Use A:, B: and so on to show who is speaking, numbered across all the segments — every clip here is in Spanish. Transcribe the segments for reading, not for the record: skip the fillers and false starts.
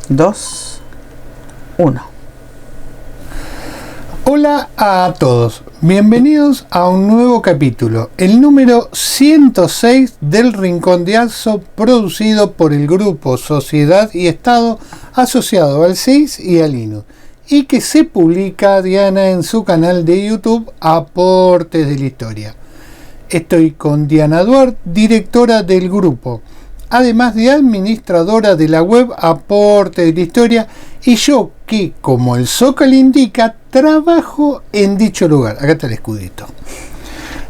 A: 2, 1.
B: Hola a todos, bienvenidos a un nuevo capítulo, el número 106 del Rincón de Aso, producido por el grupo Sociedad y Estado asociado al CEIS y al INUS, y que se publica, Diana, en su canal de YouTube Aportes de la Historia. Estoy con Diana Duarte, directora del grupo, además de administradora de la web Aportes de la Historia, y yo que, como el Zócalo indica, trabajo en dicho lugar. Acá está el escudito.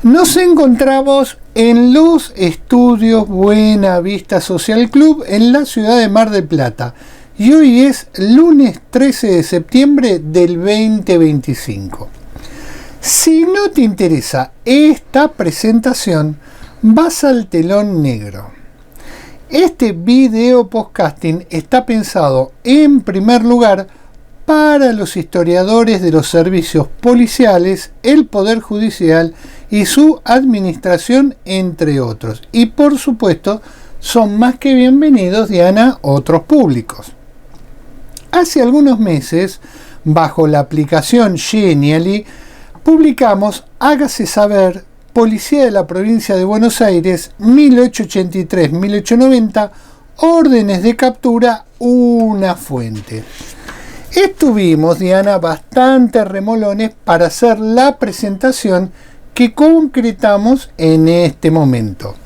B: Nos encontramos en los estudios Buena Vista Social Club en la ciudad de Mar del Plata, y hoy es lunes 13 de septiembre del 2025. Si no te interesa esta presentación, vas al telón negro. Este video podcasting está pensado en primer lugar para los historiadores de los servicios policiales, el Poder Judicial y su administración, entre otros. Y por supuesto, son más que bienvenidos, Diana, otros públicos. Hace algunos meses, bajo la aplicación Genially, publicamos Hágase Saber, Policía de la Provincia de Buenos Aires, 1883-1890, órdenes de captura, una fuente. Estuvimos, Diana, bastante remolones para hacer la presentación que concretamos en este momento.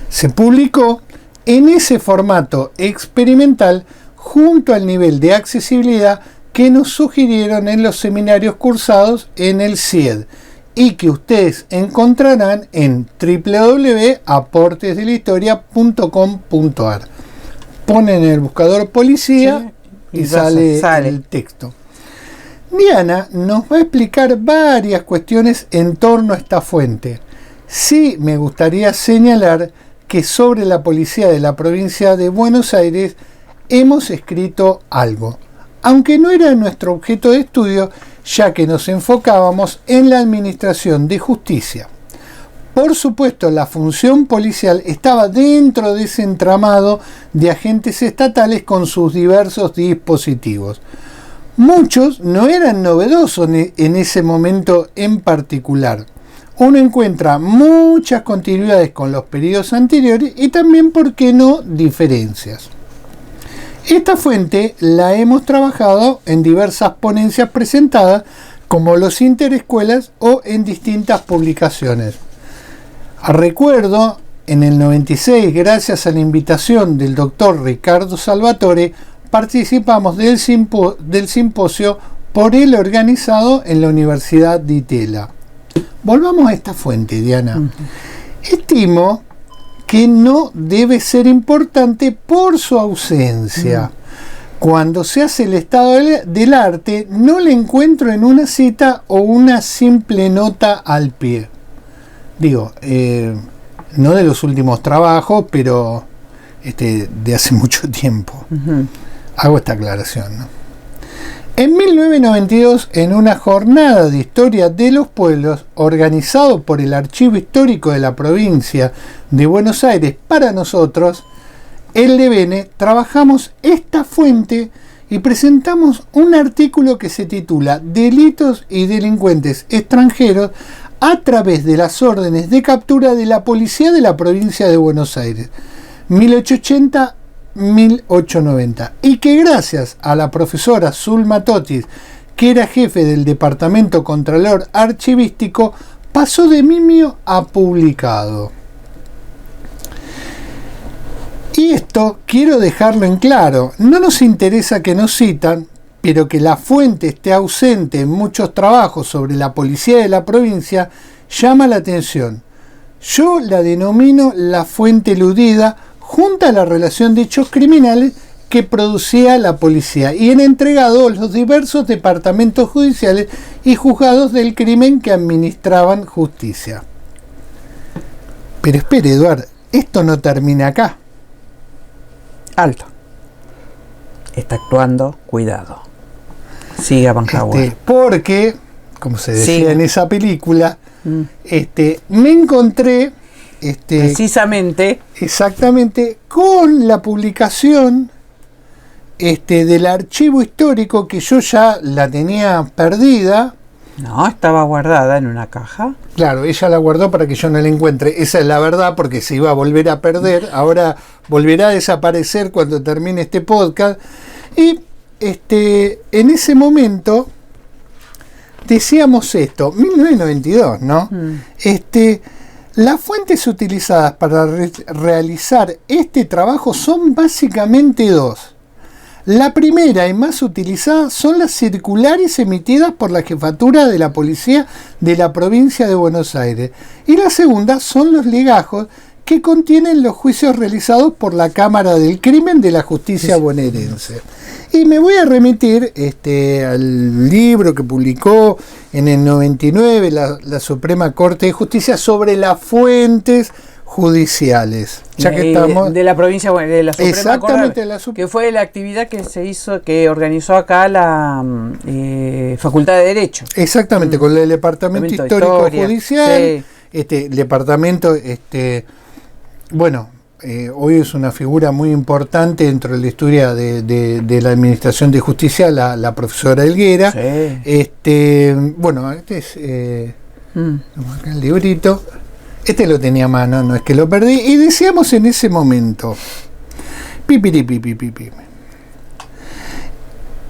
B: Se publicó en ese formato experimental junto al nivel de accesibilidad que nos sugirieron en los seminarios cursados en el CIED y que ustedes encontrarán en www.aportesdelahistoria.com.ar. Ponen en el buscador policía y sale el texto. Diana nos va a explicar varias cuestiones en torno a esta fuente. Sí, me gustaría señalar que sobre la policía de la provincia de Buenos Aires hemos escrito algo, aunque no era nuestro objeto de estudio, ya que nos enfocábamos en la administración de justicia. Por supuesto, la función policial estaba dentro de ese entramado de agentes estatales con sus diversos dispositivos. Muchos no eran novedosos en ese momento en particular. Uno encuentra muchas continuidades con los periodos anteriores y también, ¿por qué no?, diferencias. Esta fuente la hemos trabajado en diversas ponencias presentadas, como los interescuelas o en distintas publicaciones. Recuerdo, en el 96, gracias a la invitación del doctor Ricardo Salvatore, participamos del simposio por él organizado en la Universidad de Itela. Volvamos a esta fuente, Diana. Estimo que no debe ser importante por su ausencia. Cuando se hace el estado del arte, no le encuentro en una cita o una simple nota al pie. Digo, no de los últimos trabajos, pero de hace mucho tiempo. Hago esta aclaración, ¿no? En 1992, en una jornada de historia de los pueblos organizado por el Archivo Histórico de la Provincia de Buenos Aires para nosotros, el DBN, trabajamos esta fuente y presentamos un artículo que se titula Delitos y delincuentes extranjeros a través de las órdenes de captura de la Policía de la Provincia de Buenos Aires, 1880-1890, y que gracias a la profesora Zulma Totis, que era jefe del Departamento Contralor Archivístico, pasó de mimio a publicado. Y esto quiero dejarlo en claro, no nos interesa que nos citan, pero que la fuente esté ausente en muchos trabajos sobre la policía de la provincia llama la atención. Yo la denomino la fuente eludida, junto a la relación de hechos criminales que producía la policía y en entregado los diversos departamentos judiciales y juzgados del crimen que administraban justicia. Pero espere, Eduardo, esto no termina acá.
A: Alto. Está actuando, cuidado. Siga, Banjagua.
B: Porque, como se decía en esa película, me encontré
A: precisamente
B: exactamente con la publicación del archivo histórico, que yo ya la tenía perdida.
A: No, estaba guardada en una caja.
B: Claro, ella la guardó para que yo no la encuentre. Esa es la verdad, porque se iba a volver a perder. Ahora volverá a desaparecer cuando termine este podcast. Y en ese momento decíamos esto, 1992, ¿no? Las fuentes utilizadas para realizar este trabajo son básicamente dos. La primera y más utilizada son las circulares emitidas por la Jefatura de la Policía de la Provincia de Buenos Aires. Y la segunda son los legajos que contienen los juicios realizados por la Cámara del Crimen de la Justicia bonaerense. Y me voy a remitir al libro que publicó en el 99 la Suprema Corte de Justicia sobre las fuentes judiciales. Ya que estamos
A: de la provincia de la Suprema
B: exactamente
A: Corte, que fue la actividad que se hizo, que organizó acá la Facultad de Derecho.
B: Exactamente, con el Departamento Histórico Judicial,
A: sí.
B: Departamento, hoy es una figura muy importante dentro de la historia de la Administración de Justicia, la profesora Helguera.
A: Sí.
B: Este es acá el librito. Lo tenía a mano, no es que lo perdí. Y decíamos en ese momento,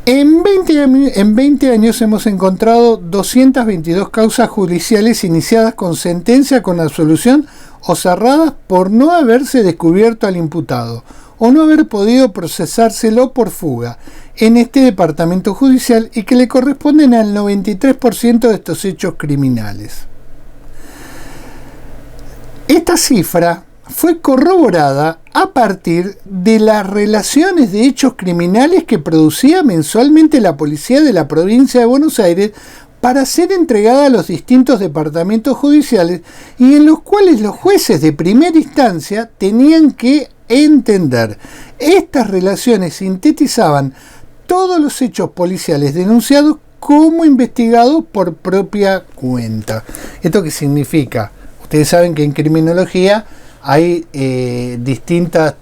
B: en 20 años hemos encontrado 222 causas judiciales iniciadas con sentencia, con absolución o cerradas por no haberse descubierto al imputado o no haber podido procesárselo por fuga en este departamento judicial, y que le corresponden al 93% de estos hechos criminales. Esta cifra fue corroborada a partir de las relaciones de hechos criminales que producía mensualmente la policía de la provincia de Buenos Aires para ser entregada a los distintos departamentos judiciales, y en los cuales los jueces de primera instancia tenían que entender. Estas relaciones sintetizaban todos los hechos policiales denunciados como investigados por propia cuenta. ¿Esto qué significa? Ustedes saben que en criminología hay distintos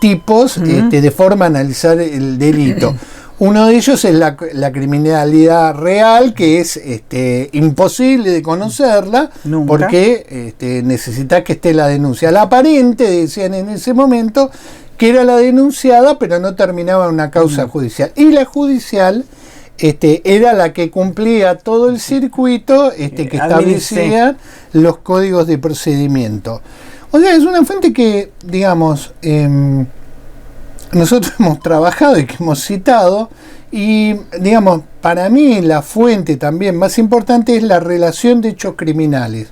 B: tipos de forma de analizar el delito. Uno de ellos es la criminalidad real, que es imposible de conocerla. Nunca. Porque necesita que esté la denuncia. La aparente, decían en ese momento, que era la denunciada, pero no terminaba en una causa judicial. Y la judicial era la que cumplía todo el circuito que establecía los códigos de procedimiento. O sea, es una fuente que, digamos, nosotros hemos trabajado y que hemos citado, y, digamos, para mí la fuente también más importante es la relación de hechos criminales,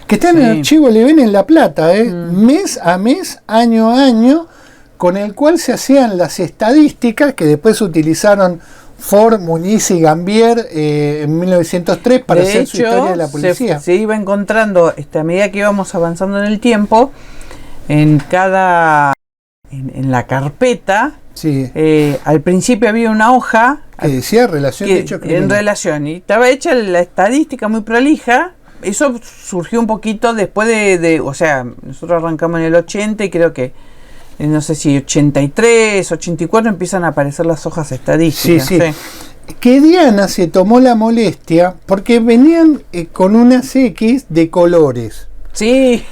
B: que está en el archivo Leven en La Plata, mes a mes, año a año, con el cual se hacían las estadísticas que después utilizaron Ford, Muniz y Gambier en 1903 para hacer su historia de la policía.
A: Se iba encontrando, a medida que íbamos avanzando en el tiempo, en la carpeta, al principio había una hoja
B: que decía relación de hecho criminal.
A: En relación, y estaba hecha la estadística muy prolija. Eso surgió un poquito después o sea, nosotros arrancamos en el 80 y creo que no sé si 83, 84 empiezan a aparecer las hojas estadísticas. Sí.
B: Que Diana se tomó la molestia porque venían con unas X de colores.
A: Sí.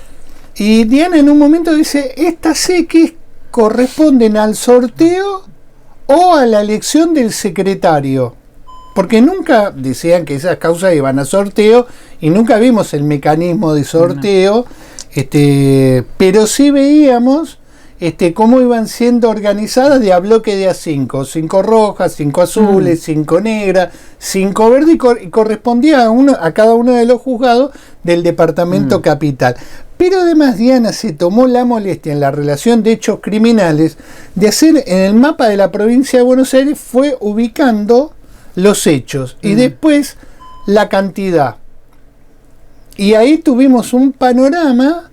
B: Y Diana en un momento dice, estas X corresponden al sorteo o a la elección del secretario. Porque nunca decían que esas causas iban a sorteo y nunca vimos el mecanismo de sorteo, pero sí veíamos cómo iban siendo organizadas de a bloque de A5, 5 rojas, 5 azules, 5 negras, 5 verdes, y correspondía a cada uno de los juzgados del departamento capital. Pero además Diana se tomó la molestia en la relación de hechos criminales de hacer en el mapa de la provincia de Buenos Aires, fue ubicando los hechos y después la cantidad. Y ahí tuvimos un panorama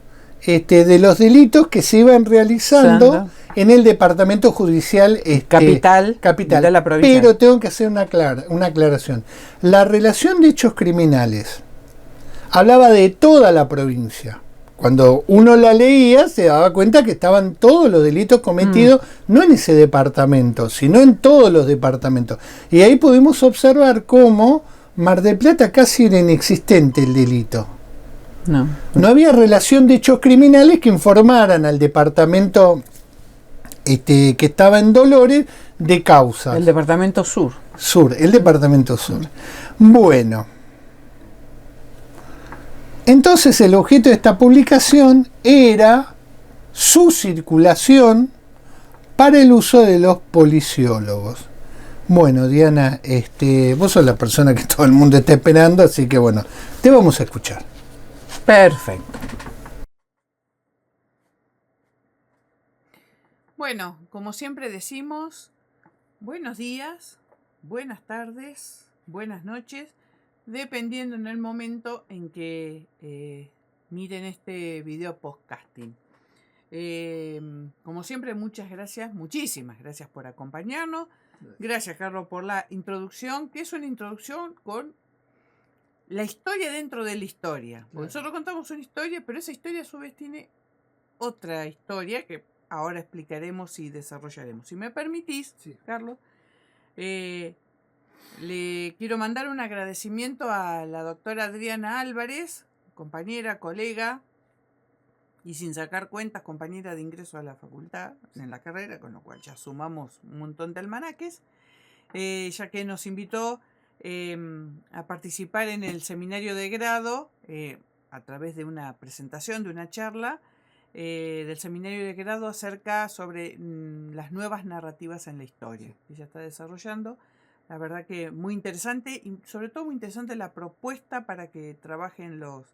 B: de los delitos que se iban realizando en el departamento judicial
A: capital de la provincia.
B: Pero tengo que hacer una aclaración. La relación de hechos criminales hablaba de toda la provincia, cuando uno la leía se daba cuenta que estaban todos los delitos cometidos, no en ese departamento, sino en todos los departamentos. Y ahí pudimos observar cómo Mar del Plata casi era inexistente el delito. No había relación de hechos criminales que informaran al departamento que estaba en Dolores de causas.
A: El departamento sur.
B: El departamento sur. Bueno. Entonces el objeto de esta publicación era su circulación para el uso de los policiólogos. Bueno, Diana, vos sos la persona que todo el mundo está esperando, así que bueno, te vamos a escuchar.
A: Perfecto. Bueno, como siempre decimos, buenos días, buenas tardes, buenas noches, dependiendo en el momento en que miren este video podcasting. Como siempre, muchas gracias, muchísimas gracias por acompañarnos. Gracias, Carlos, por la introducción, que es una introducción con la historia dentro de la historia. Claro. Nosotros contamos una historia, pero esa historia a su vez tiene otra historia que ahora explicaremos y desarrollaremos. Si me permitís, sí, Carlos, le quiero mandar un agradecimiento a la doctora Adriana Álvarez, compañera, colega, y sin sacar cuentas, compañera de ingreso a la facultad, en la carrera, con lo cual ya sumamos un montón de almanaques, ya que nos invitó a participar en el seminario de grado a través de una presentación, de una charla del seminario de grado acerca sobre las nuevas narrativas en la historia que ella está desarrollando. La verdad que muy interesante y sobre todo muy interesante la propuesta para que trabajen los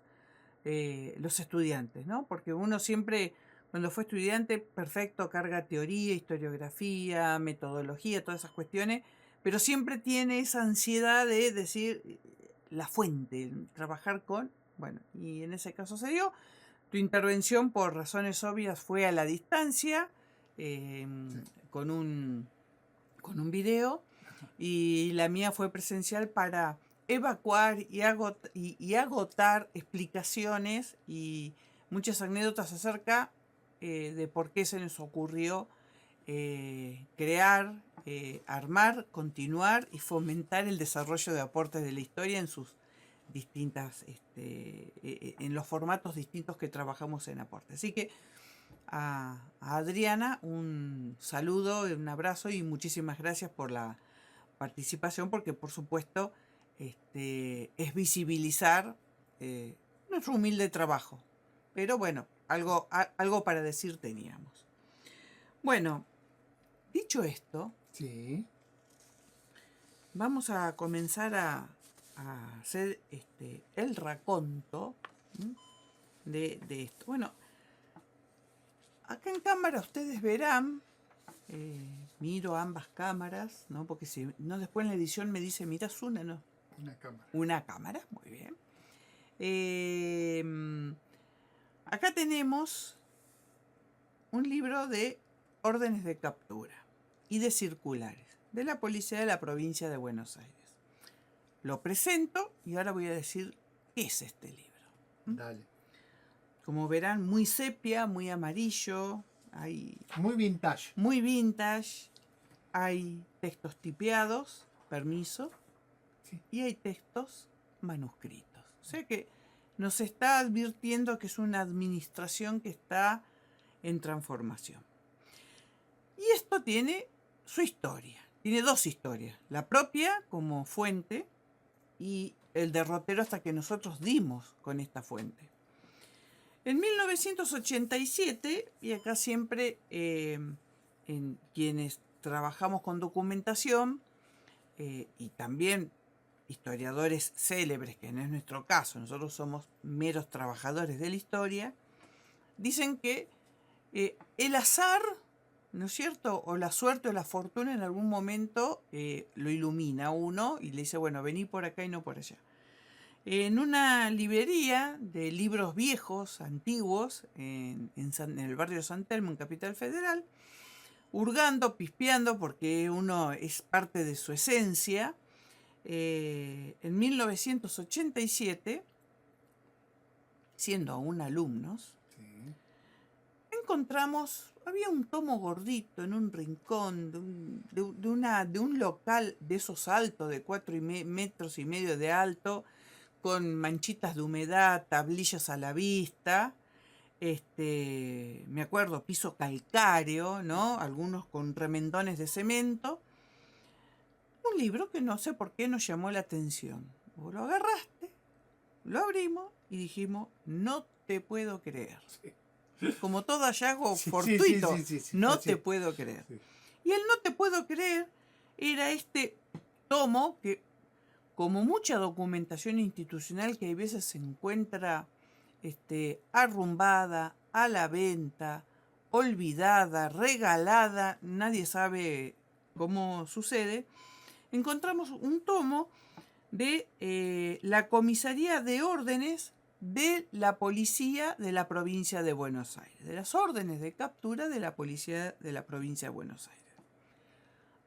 A: estudiantes, ¿no? Porque uno siempre, cuando fue estudiante, perfecto, carga teoría, historiografía, metodología, todas esas cuestiones, pero siempre tiene esa ansiedad de decir la fuente, trabajar con, bueno, y en ese caso se dio. Tu intervención, por razones obvias, fue a la distancia, sí, con un video, y la mía fue presencial para evacuar y agotar explicaciones y muchas anécdotas acerca de por qué se nos ocurrió crear, armar, continuar y fomentar el desarrollo de aportes de la historia en sus distintas, en los formatos distintos que trabajamos en aporte. Así que a Adriana un saludo, un abrazo y muchísimas gracias por la participación, porque por supuesto es visibilizar nuestro humilde trabajo. Pero bueno, algo para decir teníamos. Bueno, dicho esto,
B: sí,
A: vamos a comenzar a hacer el raconto de esto. Bueno, acá en cámara ustedes verán, miro ambas cámaras, ¿no? Porque si no, después en la edición me dice, miras una, ¿no?
B: Una cámara.
A: Una cámara, muy bien. Acá tenemos un libro de órdenes de captura y de circulares de la policía de la provincia de Buenos Aires. Lo presento y ahora voy a decir qué es este libro.
B: Dale.
A: Como verán, muy sepia, muy amarillo,
B: muy vintage.
A: Muy vintage. Hay textos tipeados, permiso, sí, y hay textos manuscritos. O sea que nos está advirtiendo que es una administración que está en transformación. Y esto tiene su historia. Tiene dos historias. La propia como fuente y el derrotero hasta que nosotros dimos con esta fuente. En 1987, y acá siempre en quienes trabajamos con documentación y también historiadores célebres, que no es nuestro caso, nosotros somos meros trabajadores de la historia, dicen que el azar, ¿no es cierto?, o la suerte o la fortuna en algún momento lo ilumina a uno y le dice, bueno, vení por acá y no por allá. En una librería de libros viejos, antiguos, en el barrio San Telmo, en Capital Federal, hurgando, pispeando, porque uno es parte de su esencia, en 1987 siendo aún alumnos,
B: Sí.
A: encontramos, había un tomo gordito en un rincón de un local de esos altos, de 4,5 metros de alto, con manchitas de humedad, tablillas a la vista, me acuerdo, piso calcáreo, ¿no? Algunos con remendones de cemento. Un libro que no sé por qué nos llamó la atención. Vos lo agarraste, lo abrimos y dijimos, no te puedo creer.
B: Sí.
A: Como todo hallazgo
B: Sí,
A: fortuito,
B: sí,
A: no
B: así
A: te
B: es.
A: puedo creer.
B: Sí.
A: Y el no te puedo creer era este tomo que, como mucha documentación institucional que a veces se encuentra arrumbada, a la venta, olvidada, regalada, nadie sabe cómo sucede, encontramos un tomo de la Comisaría de Órdenes de la Policía de la Provincia de Buenos Aires, de las órdenes de captura de la Policía de la Provincia de Buenos Aires.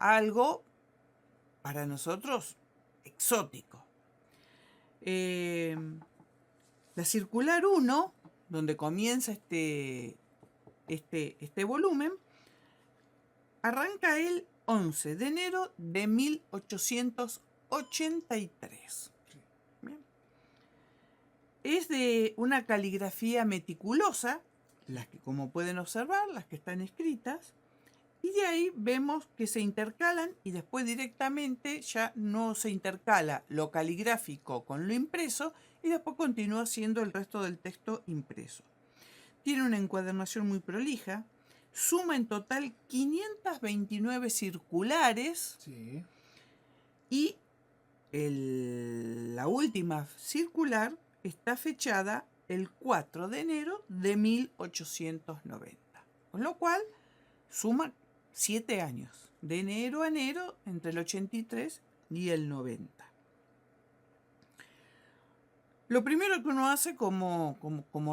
A: Algo para nosotros exótico. La circular 1, donde comienza este volumen, arranca el 11 de enero de 1883. Bien. Es de una caligrafía meticulosa, las que, como pueden observar, las que están escritas, y de ahí vemos que se intercalan y después directamente ya no se intercala lo caligráfico con lo impreso y después continúa siendo el resto del texto impreso. Tiene una encuadernación muy prolija, suma en total 529 circulares.
B: Sí.
A: Y la última circular está fechada el 4 de enero de 1890, con lo cual suma 7 años, de enero a enero, entre el 83 y el 90. Lo primero que uno hace como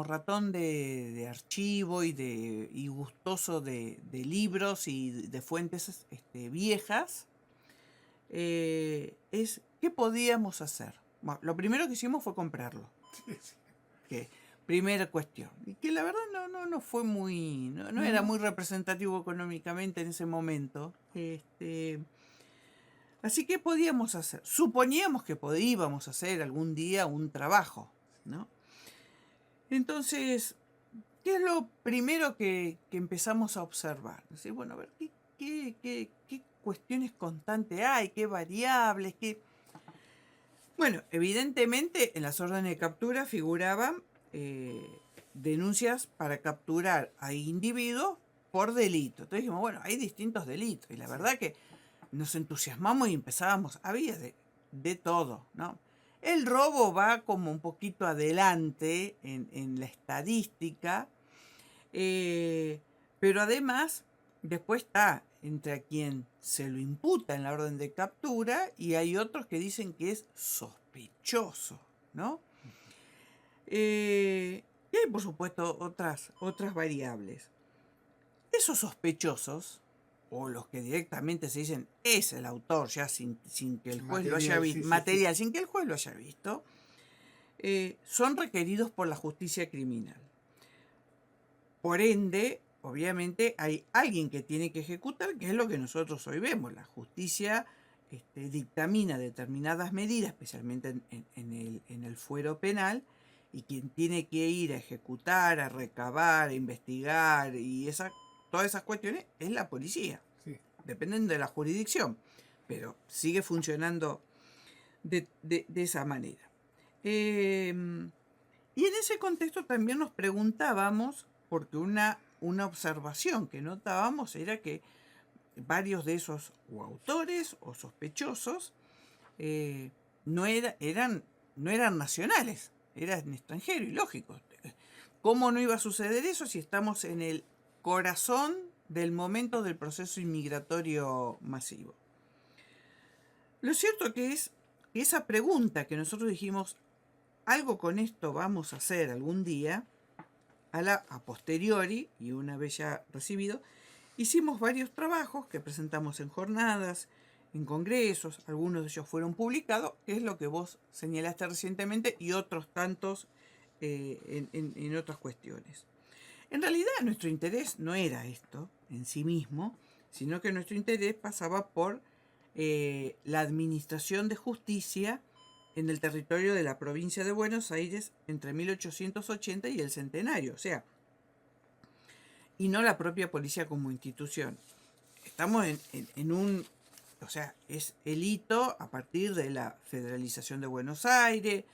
A: ratón de archivo y gustoso de libros y de fuentes viejas, es qué podíamos hacer. Bueno, lo primero que hicimos fue comprarlo. Que, primera cuestión. Y que la verdad no fue muy. No era muy representativo económicamente en ese momento. Así que podíamos hacer. Suponíamos que podíamos hacer algún día un trabajo, ¿no? Entonces, ¿qué es lo primero que empezamos a observar? Decir, bueno, a ver, ¿qué cuestiones constantes hay? ¿Qué variables? Bueno, evidentemente en las órdenes de captura figuraban denuncias para capturar a individuos por delito. Entonces dijimos, bueno, hay distintos delitos. Y la verdad que nos entusiasmamos y empezábamos, había de todo, ¿no? El robo va como un poquito adelante en la estadística, pero además después está entre a quien se lo imputa en la orden de captura y hay otros que dicen que es sospechoso, ¿no? Y hay, por supuesto, otras variables. Esos sospechosos, o los que directamente se dicen es el autor, ya sin que el juez lo haya visto, sin que el juez lo haya visto, son requeridos por la justicia criminal. Por ende, obviamente hay alguien que tiene que ejecutar, que es lo que nosotros hoy vemos. La justicia dictamina determinadas medidas, especialmente en el fuero penal, y quien tiene que ir a ejecutar, a recabar, a investigar y todas esas cuestiones es la policía.
B: Sí.
A: Dependen de la jurisdicción, pero sigue funcionando de esa manera. Y en ese contexto también nos preguntábamos, porque una observación que notábamos era que varios de esos o autores o sospechosos no eran nacionales, eran extranjeros y lógico. ¿Cómo no iba a suceder eso si estamos en el corazón del momento del proceso inmigratorio masivo? Lo cierto que es que esa pregunta que nosotros dijimos, algo con esto vamos a hacer algún día, a posteriori, y una vez ya recibido, hicimos varios trabajos que presentamos en jornadas, en congresos, algunos de ellos fueron publicados, que es lo que vos señalaste recientemente, y otros tantos en otras cuestiones. En realidad nuestro interés no era esto en sí mismo, sino que nuestro interés pasaba por la administración de justicia en el territorio de la provincia de Buenos Aires entre 1880 y el centenario, o sea, y no la propia policía como institución. Estamos en un, o sea, es el hito a partir de la federalización de Buenos Aires,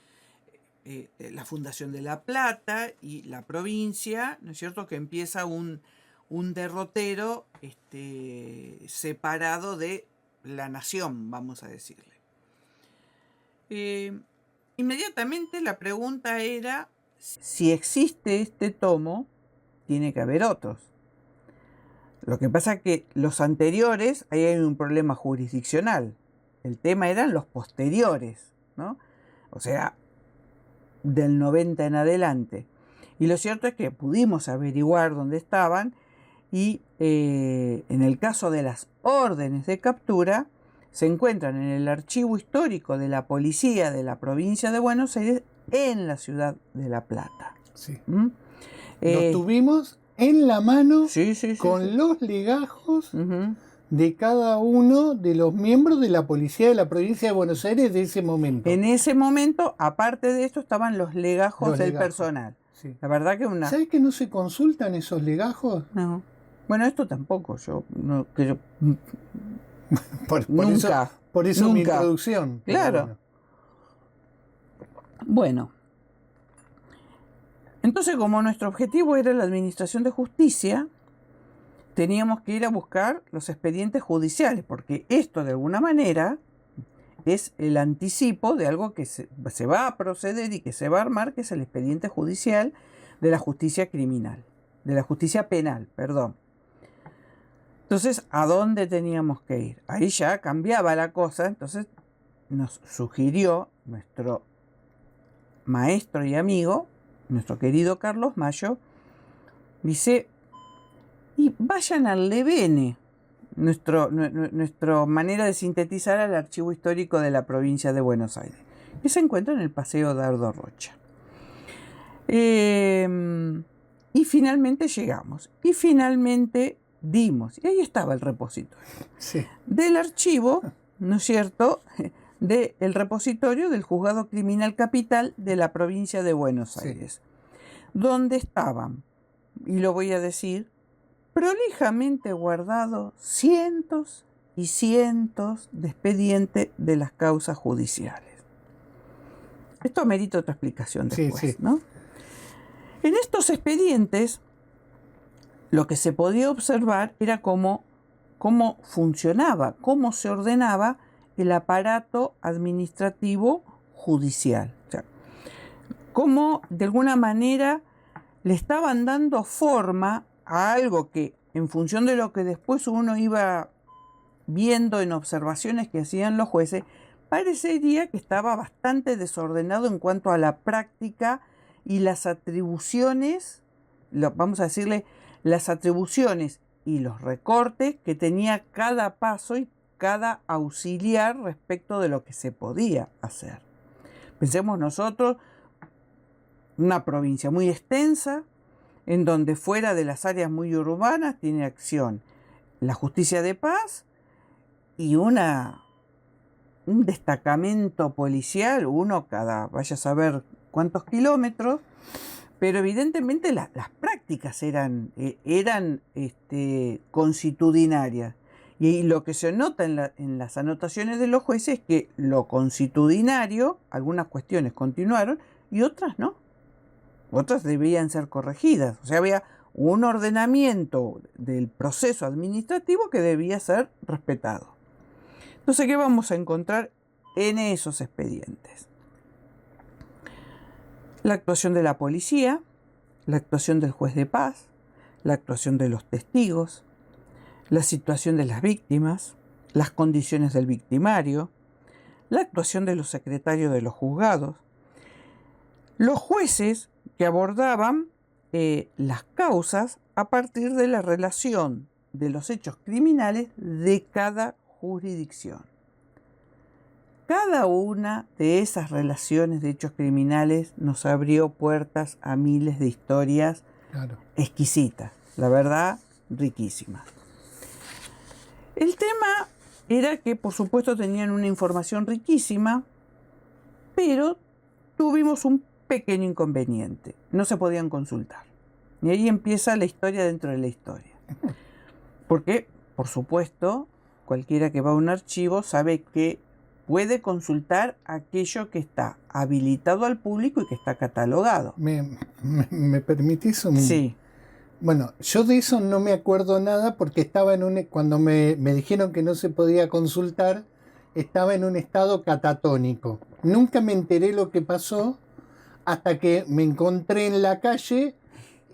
A: la fundación de La Plata y la provincia, ¿no es cierto?, que empieza un derrotero separado de la nación, vamos a decirle. Inmediatamente la pregunta era, si existe este tomo, tiene que haber otros. Lo que pasa es que los anteriores, ahí hay un problema jurisdiccional. El tema eran los posteriores, ¿no? O sea, del 90 en adelante. Y lo cierto es que pudimos averiguar dónde estaban y en el caso de las órdenes de captura se encuentran en el archivo histórico de la policía de la provincia de Buenos Aires en la ciudad de La Plata.
B: Sí. Lo tuvimos en la mano con los legajos de cada uno de los miembros de la policía de la provincia de Buenos Aires de ese momento.
A: En ese momento, aparte de esto, estaban los legajos del personal. Sí. La verdad que
B: ¿Sabes que no se consultan esos legajos?
A: No. Bueno, esto tampoco, yo no creo.
B: Nunca. Por eso mi introducción.
A: Claro. Bueno. Entonces, como nuestro objetivo era la administración de justicia, teníamos que ir a buscar los expedientes judiciales, porque esto de alguna manera es el anticipo de algo que se va a proceder y que se va a armar, que es el expediente judicial de la justicia criminal, de la justicia penal, perdón. Entonces, ¿a dónde teníamos que ir? Ahí ya cambiaba la cosa, entonces nos sugirió nuestro maestro y amigo, nuestro querido Carlos Mayo, dice, y vayan al Levene, nuestra manera de sintetizar al archivo histórico de la provincia de Buenos Aires, que se encuentra en el Paseo Dardo Rocha. Y finalmente llegamos, y finalmente dimos, y ahí estaba el repositorio del archivo, ¿no es cierto?, del repositorio del Juzgado Criminal Capital de la provincia de Buenos Aires, donde estaban, y lo voy a decir, prolijamente guardados cientos y cientos de expedientes de las causas judiciales. Esto merita otra explicación después, ¿no? En estos expedientes, lo que se podía observar era cómo funcionaba, cómo se ordenaba el aparato administrativo judicial. O sea, cómo de alguna manera le estaban dando forma a algo que, en función de lo que después uno iba viendo en observaciones que hacían los jueces, parecería que estaba bastante desordenado en cuanto a la práctica y las atribuciones, vamos a decirle, las atribuciones y los recortes que tenía cada paso y cada auxiliar respecto de lo que se podía hacer. Pensemos nosotros, una provincia muy extensa, en donde fuera de las áreas muy urbanas tiene acción la justicia de paz y un destacamento policial, uno cada, vaya a saber cuántos kilómetros, pero evidentemente las prácticas eran consuetudinarias. Y lo que se nota en las anotaciones de los jueces es que lo consuetudinario, algunas cuestiones continuaron y otras no. Otras debían ser corregidas. O sea, había un ordenamiento del proceso administrativo que debía ser respetado. Entonces, ¿qué vamos a encontrar en esos expedientes? La actuación de la policía, la actuación del juez de paz, la actuación de los testigos, la situación de las víctimas, las condiciones del victimario, la actuación de los secretarios de los juzgados, los jueces que abordaban las causas a partir de la relación de los hechos criminales de cada jurisdicción. cada una de esas relaciones de hechos criminales nos abrió puertas a miles de historias exquisitas, la verdad, riquísimas. El tema era que, por supuesto, tenían una información riquísima, pero tuvimos un pequeño inconveniente. No se podían consultar. Y ahí empieza la historia dentro de la historia. Porque, por supuesto, cualquiera que va a un archivo sabe que puede consultar aquello que está habilitado al público y que está catalogado.
B: ¿Me permitís un...?
A: Sí.
B: Bueno, yo de eso no me acuerdo nada porque estaba cuando me dijeron que no se podía consultar, estaba en un estado catatónico. Nunca me enteré lo que pasó hasta que me encontré en la calle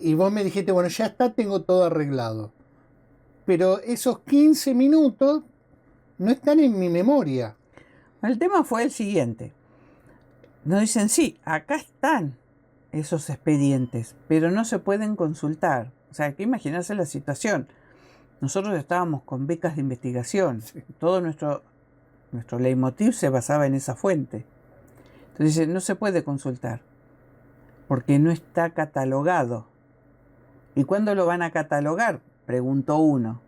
B: y vos me dijiste, bueno, ya está, tengo todo arreglado. Pero esos 15 minutos no están en mi memoria.
A: El tema fue el siguiente. Nos dicen, sí, acá están esos expedientes, pero no se pueden consultar. O sea, hay que imaginarse la situación. Nosotros estábamos con becas de investigación. Sí. Todo nuestro leitmotiv se basaba en esa fuente. Entonces dice, no se puede consultar, porque no está catalogado. ¿Y cuándo lo van a catalogar?, preguntó uno.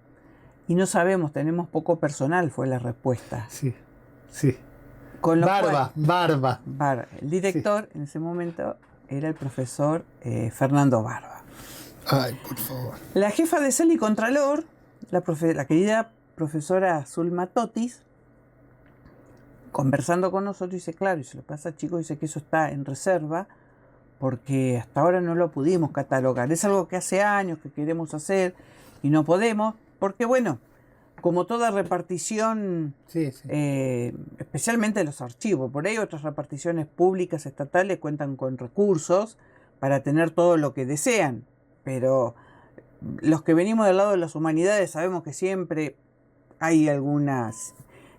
A: Y no sabemos, tenemos poco personal, fue la respuesta.
B: Sí, sí.
A: Con lo
B: Barba.
A: El director, sí, en ese momento era el profesor Fernando Barba.
B: Ay, por favor.
A: La jefa de Cel y Contralor, la querida profesora Zulma Totis, conversando con nosotros, dice, claro, y se lo pasa, chicos, dice que eso está en reserva, porque hasta ahora no lo pudimos catalogar. Es algo que hace años que queremos hacer y no podemos, porque bueno, como toda repartición,
B: sí.
A: Especialmente los archivos, por ahí otras reparticiones públicas estatales cuentan con recursos para tener todo lo que desean, pero los que venimos del lado de las humanidades sabemos que siempre hay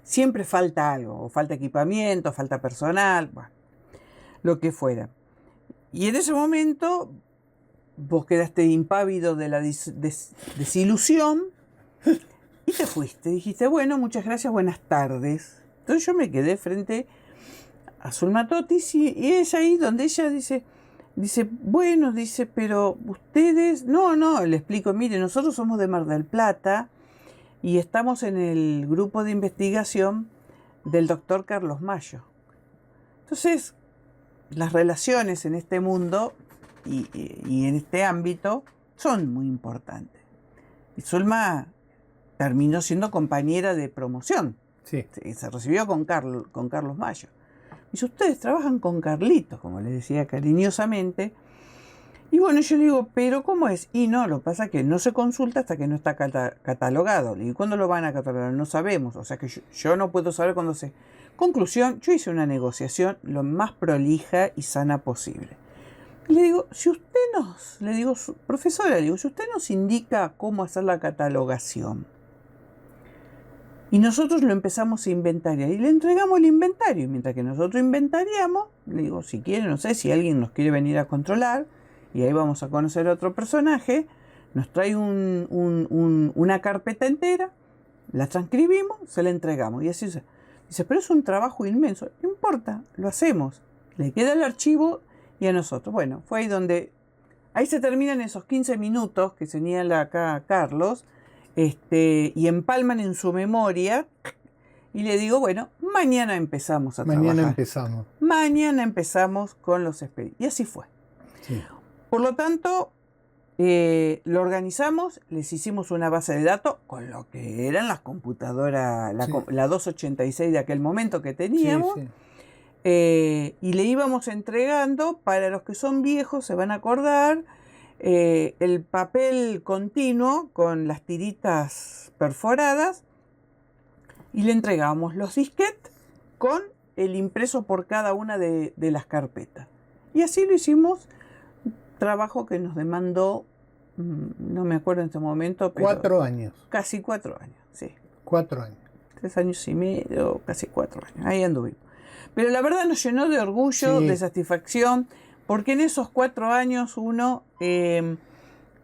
A: siempre falta algo, o falta equipamiento, falta personal, bueno, lo que fuera. Y en ese momento vos quedaste impávido de la desilusión y te fuiste. Dijiste, bueno, muchas gracias, buenas tardes. Entonces yo me quedé frente a Zulma Totis y es ahí donde ella dice, bueno, dice, pero ustedes, no, le explico, mire, nosotros somos de Mar del Plata y estamos en el grupo de investigación del doctor Carlos Mayo. Entonces, las relaciones en este mundo y en este ámbito son muy importantes. Y Zulma terminó siendo compañera de promoción.
B: Sí.
A: Se recibió con Carlos Mayo. Dice, ustedes trabajan con Carlitos, como le decía cariñosamente. Y bueno, yo le digo, ¿pero cómo es? Y no, lo que pasa es que no se consulta hasta que no está catalogado. Le digo, ¿cuándo lo van a catalogar? No sabemos. O sea que yo no puedo saber cuándo se... Conclusión, yo hice una negociación lo más prolija y sana posible. Le digo, profesora, si usted nos indica cómo hacer la catalogación, y nosotros lo empezamos a inventariar, y le entregamos el inventario, y mientras que nosotros inventariamos, le digo, si quiere, no sé, si alguien nos quiere venir a controlar, y ahí vamos a conocer a otro personaje, nos trae una carpeta entera, la transcribimos, se la entregamos, y así se... Dice, pero es un trabajo inmenso. No importa, lo hacemos. Le queda el archivo y a nosotros. Bueno, fue ahí se terminan esos 15 minutos que señala acá Carlos, y empalman en su memoria. Y le digo, bueno, mañana empezamos a trabajar. Mañana empezamos con los expedientes. Y así fue.
B: Sí.
A: Por lo tanto, lo organizamos, les hicimos una base de datos con lo que eran las computadoras, la 286 de aquel momento que teníamos, y le íbamos entregando, para los que son viejos se van a acordar, el papel continuo con las tiritas perforadas, y le entregábamos los disquetes con el impreso por cada una de las carpetas. Y así lo hicimos, trabajo que nos demandó, no me acuerdo en este momento, pero
B: 4 años.
A: Casi 4 años, sí.
B: 4 años.
A: 3 años y medio, casi 4 años. Ahí anduvimos. Pero la verdad nos llenó de orgullo, de satisfacción, porque en esos 4 años uno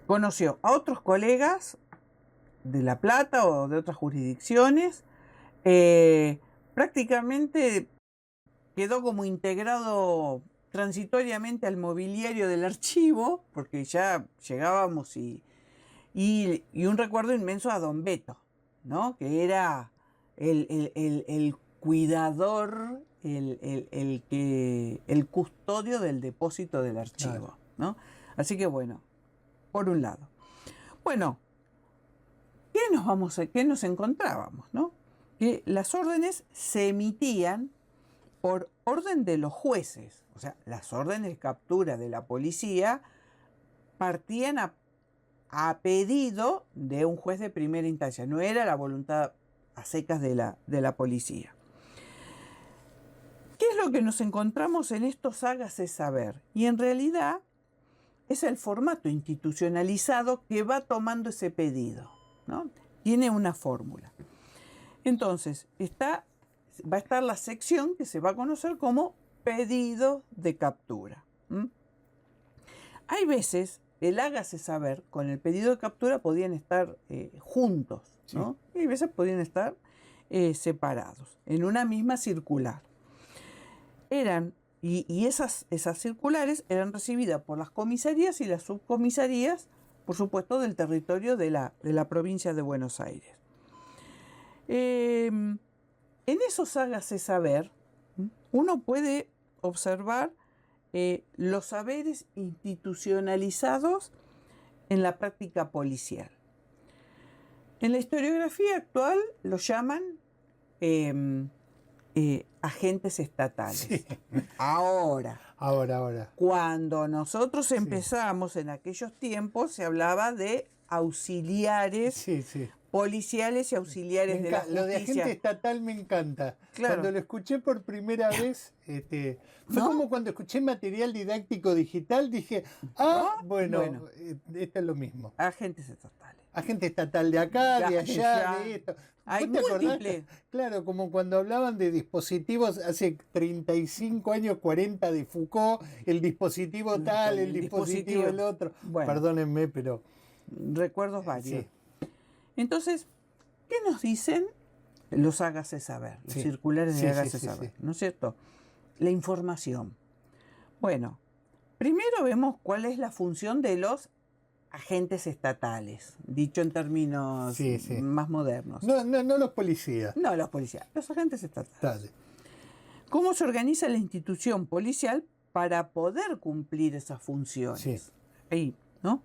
A: conoció a otros colegas de La Plata o de otras jurisdicciones, prácticamente quedó como integrado transitoriamente al mobiliario del archivo, porque ya llegábamos y un recuerdo inmenso a Don Beto, ¿no? Que era el cuidador, el custodio del depósito del archivo,
B: Claro.
A: ¿no? Así que bueno, por un lado. Bueno, ¿qué nos encontrábamos, no? Que las órdenes se emitían por orden de los jueces, o sea, las órdenes de captura de la policía partían a pedido de un juez de primera instancia, no era la voluntad a secas de la policía. ¿Qué es lo que nos encontramos en estos hágase saber? Y en realidad es el formato institucionalizado que va tomando ese pedido, ¿no? Tiene una fórmula. Entonces, va a estar la sección que se va a conocer como pedido de captura. Hay veces el hágase saber con el pedido de captura podían estar juntos, ¿no? Sí. Y hay veces podían estar separados en una misma circular. Esas circulares eran recibidas por las comisarías y las subcomisarías, por supuesto, del territorio de la provincia de Buenos Aires. En esos hágase saber, uno puede observar los saberes institucionalizados en la práctica policial. En la historiografía actual lo llaman agentes estatales. Sí. Ahora. Cuando nosotros empezamos en aquellos tiempos se hablaba de auxiliares policiales y auxiliares de la justicia.
B: Lo de agente estatal me encanta. Claro. Cuando lo escuché por primera vez, fue como cuando escuché material didáctico digital, dije, bueno, esto es lo mismo.
A: Agentes estatales.
B: Agente estatal de acá, de allá, de esto.
A: Hay múltiples.
B: Claro, como cuando hablaban de dispositivos hace 35 años, 40 de Foucault, el dispositivo tal, el dispositivo el otro. Bueno, perdónenme, pero...
A: Recuerdos varios. Sí. Entonces, ¿qué nos dicen los hágase saber? Los circulares de hágase saber, ¿no es cierto? La información. Bueno, primero vemos cuál es la función de los agentes estatales, dicho en términos más modernos.
B: No los policías.
A: No los policías, los agentes estatales. ¿Cómo se organiza la institución policial para poder cumplir esas funciones? Sí. Ahí, ¿no?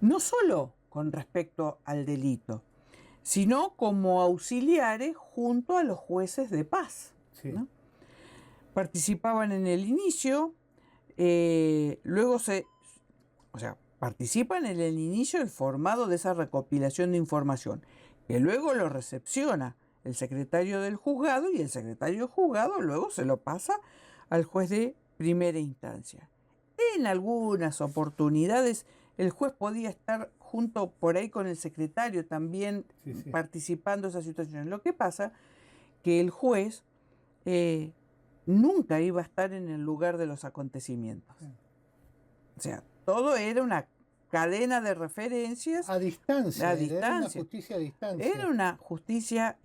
A: No solo con respecto al delito, sino como auxiliares junto a los jueces de paz. Sí. ¿No? Participaban en el inicio, participan en el inicio del formado de esa recopilación de información, que luego lo recepciona el secretario del juzgado y el secretario del juzgado luego se lo pasa al juez de primera instancia. En algunas oportunidades el juez podía estar junto por ahí con el secretario también participando en esa situación. Lo que pasa que el juez nunca iba a estar en el lugar de los acontecimientos. O sea, todo era una cadena de referencias.
B: A distancia. Era una justicia a distancia.
A: Era una justicia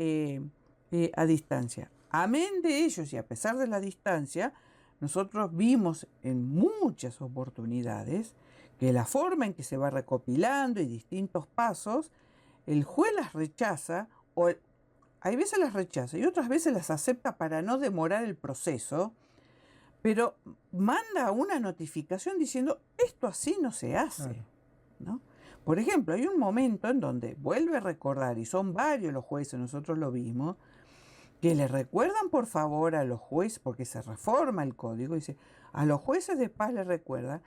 A: a distancia. Amén de ellos y a pesar de la distancia, nosotros vimos en muchas oportunidades que la forma en que se va recopilando y distintos pasos, el juez las rechaza, o hay veces las rechaza y otras veces las acepta para no demorar el proceso, pero manda una notificación diciendo esto así no se hace, ¿no? Por ejemplo, hay un momento en donde vuelve a recordar, y son varios los jueces, nosotros lo vimos, que le recuerdan por favor a los jueces, porque se reforma el código, dice, a los jueces de paz les recuerda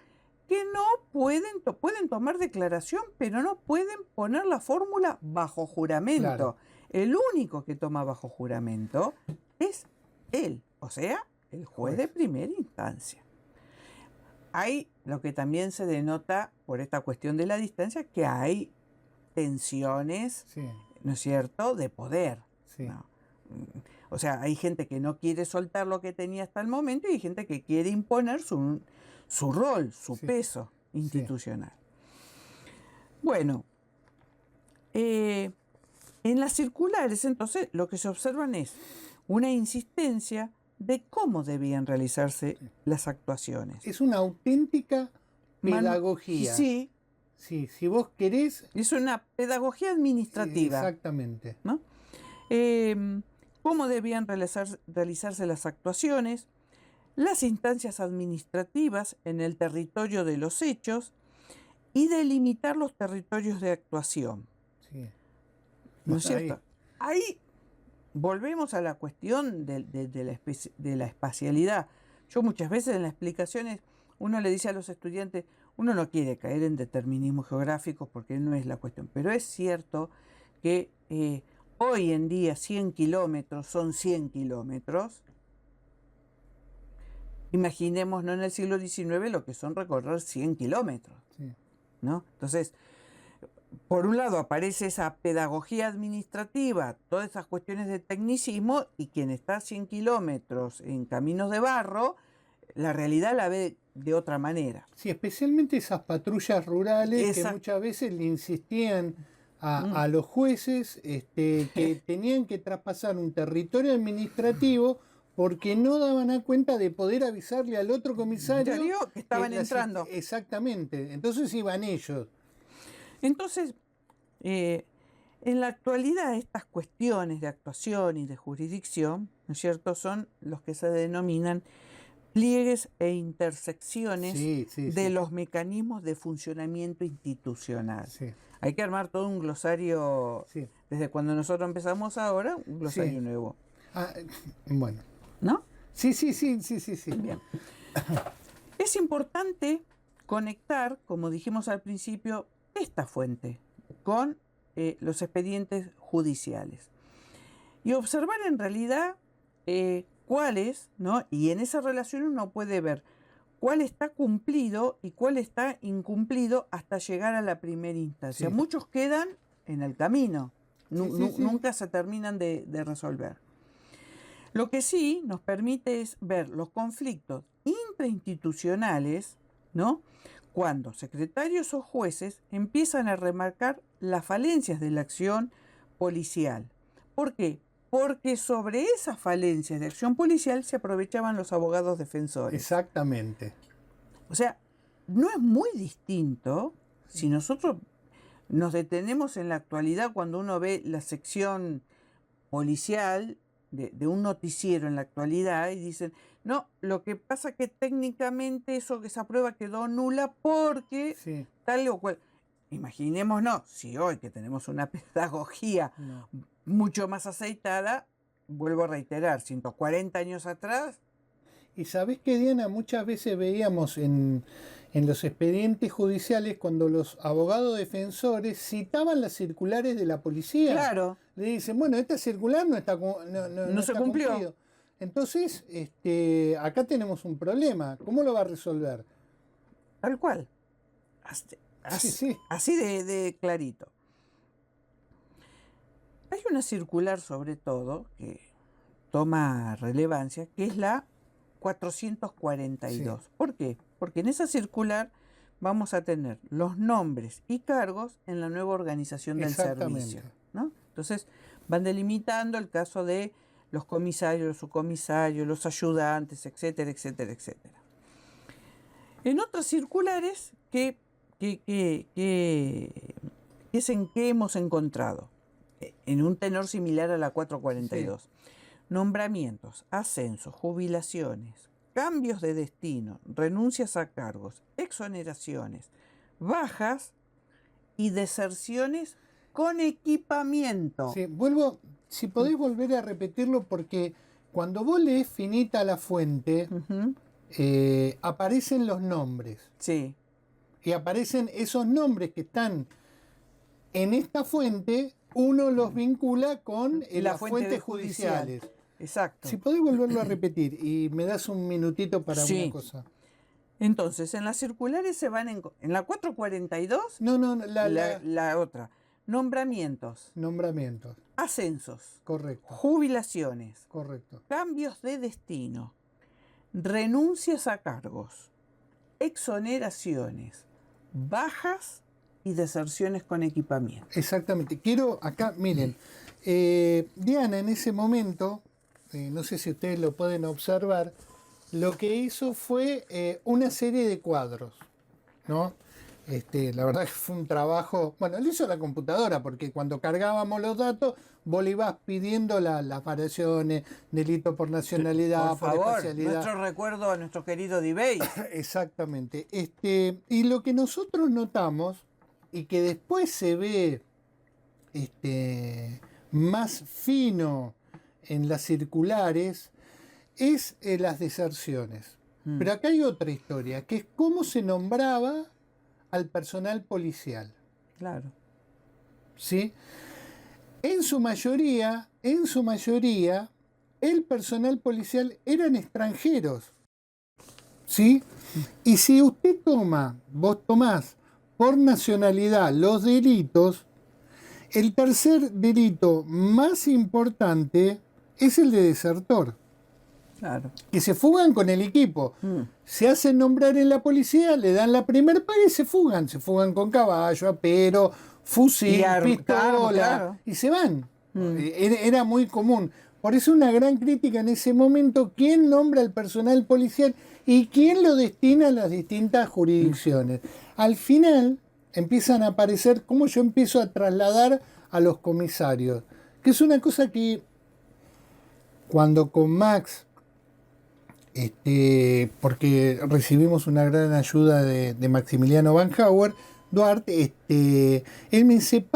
A: que no pueden tomar declaración, pero no pueden poner la fórmula bajo juramento. Claro. El único que toma bajo juramento es él, o sea, el juez de primera instancia. Hay lo que también se denota por esta cuestión de la distancia, que hay tensiones, ¿no es cierto?, de poder. Sí. ¿No? O sea, hay gente que no quiere soltar lo que tenía hasta el momento y hay gente que quiere imponer su rol, su peso institucional. Bueno, en las circulares, entonces, lo que se observan es una insistencia de cómo debían realizarse las actuaciones.
B: Es una auténtica pedagogía.
A: Sí.
B: Sí, si vos querés.
A: Es una pedagogía administrativa.
B: Exactamente.
A: ¿No? Cómo debían realizarse las actuaciones, las instancias administrativas en el territorio de los hechos y delimitar los territorios de actuación.
B: Sí.
A: ¿No es cierto? Ahí volvemos a la cuestión de la espacialidad. Yo muchas veces en las explicaciones, uno le dice a los estudiantes, uno no quiere caer en determinismo geográfico porque no es la cuestión, pero es cierto que hoy en día 100 kilómetros son 100 kilómetros. Imaginémonos en el siglo XIX lo que son recorrer 100 kilómetros.
B: Sí.
A: ¿No? Entonces, por un lado aparece esa pedagogía administrativa, todas esas cuestiones de tecnicismo, y quien está a 100 kilómetros en caminos de barro, la realidad la ve de otra manera.
B: Sí, especialmente esas patrullas rurales que
A: Exacto.
B: muchas veces le insistían a los jueces que tenían que traspasar un territorio administrativo porque no daban a cuenta de poder avisarle al otro comisario
A: que estaban entrando.
B: Exactamente, entonces iban ellos.
A: Entonces, en la actualidad estas cuestiones de actuación y de jurisdicción, ¿no es cierto?, son los que se denominan pliegues e intersecciones de los mecanismos de funcionamiento institucional.
B: Sí.
A: Hay que armar todo un glosario, desde cuando nosotros empezamos ahora, un glosario nuevo.
B: Bueno.
A: ¿No?
B: Sí.
A: Bien. Es importante conectar, como dijimos al principio, esta fuente con los expedientes judiciales y observar en realidad cuáles, ¿no? Y en esa relación uno puede ver cuál está cumplido y cuál está incumplido hasta llegar a la primera instancia.
B: Sí.
A: Muchos quedan en el camino,
B: Sí.
A: nunca se terminan de resolver. Lo que sí nos permite es ver los conflictos intrainstitucionales, ¿no?, cuando secretarios o jueces empiezan a remarcar las falencias de la acción policial. ¿Por qué? Porque sobre esas falencias de acción policial se aprovechaban los abogados defensores.
B: Exactamente.
A: O sea, no es muy distinto si nosotros nos detenemos en la actualidad cuando uno ve la sección policial de un noticiero en la actualidad y dicen, no, lo que pasa que técnicamente esa prueba quedó nula porque tal o cual. Imaginémonos, si hoy que tenemos una pedagogía mucho más aceitada, vuelvo a reiterar, 140 años atrás.
B: Y sabés que, Diana, muchas veces veíamos en los expedientes judiciales cuando los abogados defensores citaban las circulares de la policía.
A: Claro.
B: Le dicen, bueno, esta circular no
A: se cumplió.
B: Cumplido. Entonces, acá tenemos un problema. ¿Cómo lo va a resolver?
A: Tal cual. Así de clarito. Hay una circular, sobre todo, que toma relevancia, que es la 442. ¿Por qué? Porque en esa circular vamos a tener los nombres y cargos en la nueva organización del servicio, ¿no? Entonces van delimitando el caso de los comisarios, los subcomisarios, los ayudantes, etcétera, etcétera, etcétera. En otras circulares que hemos encontrado en un tenor similar a la 442. Nombramientos, ascensos, jubilaciones, cambios de destino, renuncias a cargos, exoneraciones, bajas y deserciones con equipamiento.
B: Sí, si podés volver a repetirlo, porque cuando vos lees finita la fuente, aparecen los nombres.
A: Sí.
B: Y aparecen esos nombres que están en esta fuente, uno los vincula con las fuentes judiciales.
A: Exacto.
B: Si podés volverlo a repetir y me das un minutito para una cosa.
A: Entonces, en las circulares se van en la 442.
B: No,
A: la otra. Nombramientos. Ascensos.
B: Correcto.
A: Jubilaciones.
B: Correcto.
A: Cambios de destino. Renuncias a cargos. Exoneraciones. Bajas y deserciones con equipamiento.
B: Exactamente. Quiero acá, miren, Diana en ese momento no sé si ustedes lo pueden observar, lo que hizo fue una serie de cuadros, ¿no? La verdad que fue un trabajo, bueno, lo hizo la computadora, porque cuando cargábamos los datos, vos le ibas pidiendo las variaciones, delito por nacionalidad,
A: Por favor,
B: especialidad.
A: nuestro recuerdo a nuestro querido Debate.
B: Exactamente. Y lo que nosotros notamos, y que después se ve más fino en las circulares, es las deserciones. Pero acá hay otra historia, que es cómo se nombraba al personal policial.
A: Claro.
B: ¿Sí? En su mayoría, el personal policial eran extranjeros. ¿Sí? Y si vos tomás por nacionalidad los delitos, el tercer delito más importante es el de desertor.
A: Claro.
B: Que se fugan con el equipo. Se hacen nombrar en la policía, le dan la primer paga y se fugan. Se fugan con caballo, apero, fusil, pistola, claro. Y se van. Era muy común. Por eso una gran crítica en ese momento, quién nombra al personal policial y quién lo destina a las distintas jurisdicciones. Al final empiezan a aparecer cómo yo empiezo a trasladar a los comisarios, que es una cosa que cuando con Max, porque recibimos una gran ayuda de Maximiliano Van Hauer, Duarte, él me dice,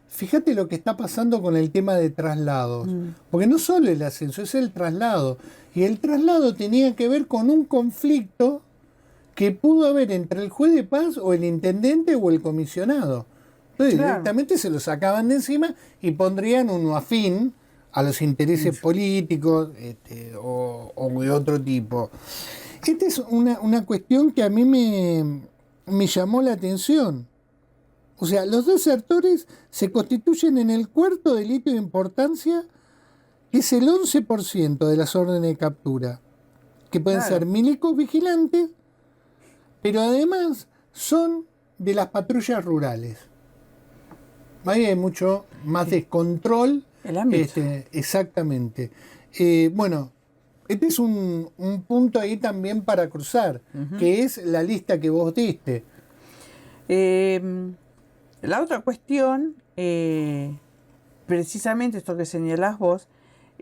B: fíjate lo que está pasando con el tema de traslados, porque no solo el ascenso, es el traslado, y el traslado tenía que ver con un conflicto que pudo haber entre el juez de paz o el intendente o el comisionado. Entonces directamente se lo sacaban de encima y pondrían uno afín a los intereses políticos o de otro tipo. Esta es una cuestión que a mí me llamó la atención. O sea, los desertores se constituyen en el cuarto delito de importancia, que es el 11% de las órdenes de captura, que pueden ser milicos vigilantes, pero además son de las patrullas rurales. Ahí hay mucho más descontrol.
A: El ámbito.
B: Exactamente. Bueno, este es un punto ahí también para cruzar, que es la lista que vos diste.
A: La otra cuestión, precisamente esto que señalás vos,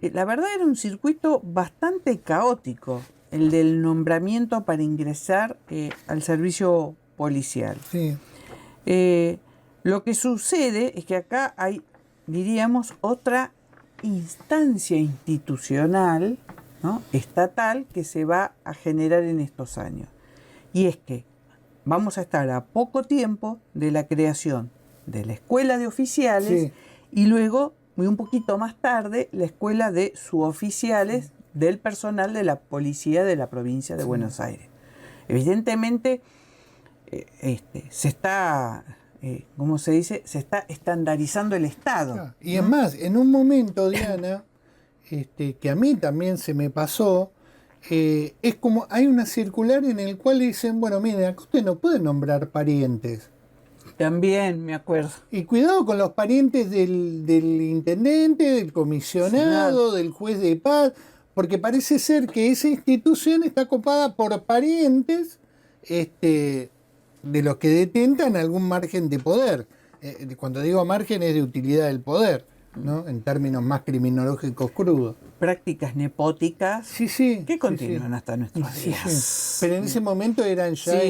A: la verdad era un circuito bastante caótico, el del nombramiento para ingresar al servicio policial.
B: Sí.
A: Lo que sucede es que acá hay, diríamos, otra instancia institucional, ¿no?, estatal, que se va a generar en estos años. Y es que vamos a estar a poco tiempo de la creación de la escuela de oficiales y luego, un poquito más tarde, la escuela de suboficiales del personal de la policía de la provincia de Buenos Aires. Evidentemente, se está... ¿cómo se dice? Se está estandarizando el Estado.
B: Claro. Y es más, en un momento, Diana, que a mí también se me pasó, es como hay una circular en el cual dicen, bueno, miren, acá usted no puede nombrar parientes.
A: También me acuerdo.
B: Y cuidado con los parientes del intendente, del comisionado, del juez de paz, porque parece ser que esa institución está copada por parientes, de los que detentan algún margen de poder. Cuando digo margen es de utilidad del poder, ¿no? En términos más criminológicos crudos.
A: Prácticas nepóticas que continúan hasta nuestros días.
B: Sí. Pero en ese momento eran ya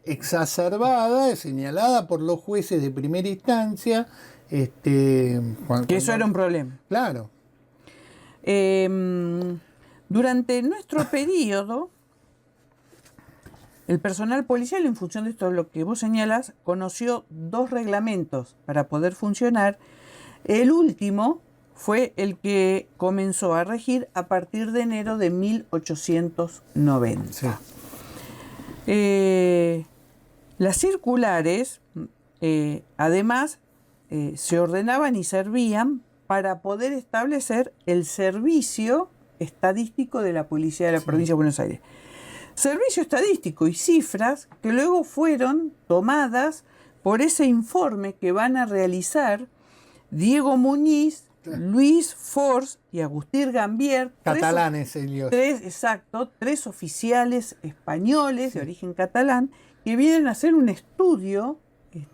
B: exacerbadas, señaladas por los jueces de primera instancia.
A: Que eso era un problema.
B: Claro.
A: Durante nuestro periodo, el personal policial, en función de esto, lo que vos señalas, conoció 2 reglamentos para poder funcionar. El último fue el que comenzó a regir a partir de enero de 1890. Sí. Las circulares, además, se ordenaban y servían para poder establecer el servicio estadístico de la policía de la provincia de Buenos Aires. Servicio estadístico y cifras que luego fueron tomadas por ese informe que van a realizar Diego Muñiz Luis Fors y Agustín Gambier,
B: Catalanes ellos.
A: tres oficiales españoles de origen catalán que vienen a hacer un estudio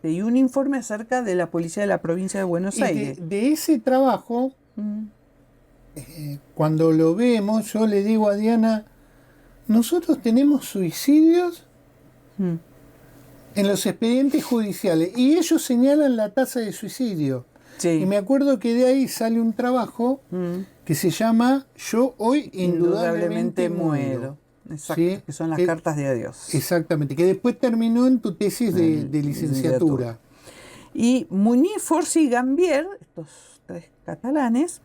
A: y un informe acerca de la policía de la provincia de Buenos Aires.
B: De ese trabajo, cuando lo vemos, yo le digo a Diana, nosotros tenemos suicidios en los expedientes judiciales y ellos señalan la tasa de suicidio.
A: Sí.
B: Y me acuerdo que de ahí sale un trabajo que se llama Yo hoy indudablemente muero.
A: Exacto,
B: ¿sí?
A: Que son las cartas de adiós.
B: Exactamente, que después terminó en tu tesis de licenciatura.
A: Y Muñiz, Forsi y Gambier, estos tres catalanes,